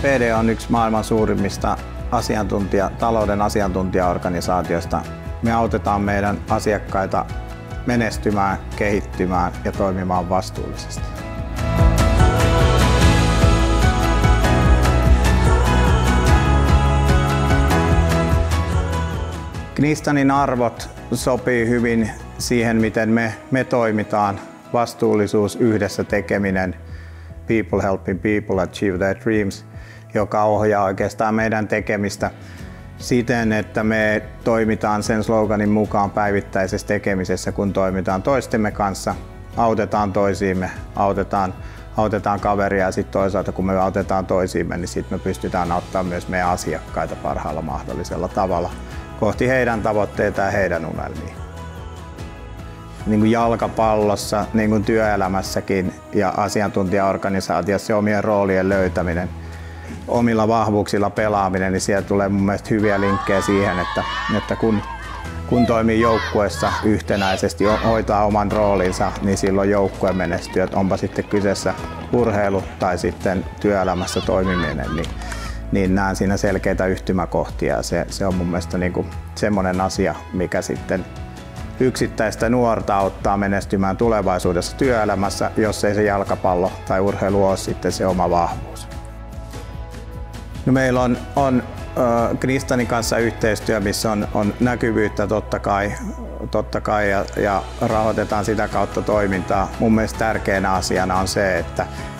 PD on yksi maailman suurimmista talouden asiantuntijaorganisaatioista. Me autetaan meidän asiakkaita menestymään, kehittymään ja toimimaan vastuullisesti. Knistanin arvot sopii hyvin siihen, miten me toimitaan. Vastuullisuus, yhdessä tekeminen, people helping people achieve their dreams, joka ohjaa oikeastaan meidän tekemistä siten, että me toimitaan sen sloganin mukaan päivittäisessä tekemisessä, kun toimitaan toistemme kanssa, autetaan toisiimme, autetaan kaveria ja sitten toisaalta kun me autetaan toisiimme, niin sitten me pystytään auttamaan myös meidän asiakkaita parhaalla mahdollisella tavalla kohti heidän tavoitteita ja heidän unelmia. Niin kuin jalkapallossa, niin kuin työelämässäkin ja asiantuntijaorganisaatiossa se omien roolien löytäminen, omilla vahvuuksilla pelaaminen, niin siellä tulee mun mielestä hyviä linkkejä siihen, että kun toimii joukkueessa yhtenäisesti, hoitaa oman roolinsa, niin silloin joukkue menestyy. Että onpa sitten kyseessä urheilu tai sitten työelämässä toimiminen, niin näen siinä selkeitä yhtymäkohtia. Se on mun mielestä niin kuin semmoinen asia, mikä sitten yksittäistä nuorta auttaa menestymään tulevaisuudessa työelämässä, jos ei se jalkapallo tai urheilu ole sitten se oma vahvuus. No meillä on Knistanin kanssa yhteistyö, missä on näkyvyyttä totta kai ja rahoitetaan sitä kautta toimintaa. Mun mielestä tärkeänä asiana on se,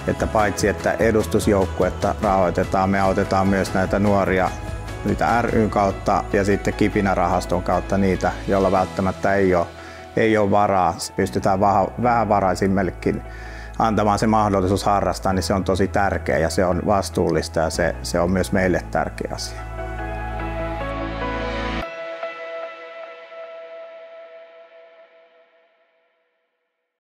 että paitsi että edustusjoukkuetta rahoitetaan, me autetaan myös näitä nuoria niitä ry:n kautta ja sitten Kipinä-rahaston kautta niitä, joilla välttämättä ei ole varaa. Pystytään vähävaraisimmillekin antamaan se mahdollisuus harrastaa, niin se on tosi tärkeä ja se on vastuullista ja se on myös meille tärkeä asia.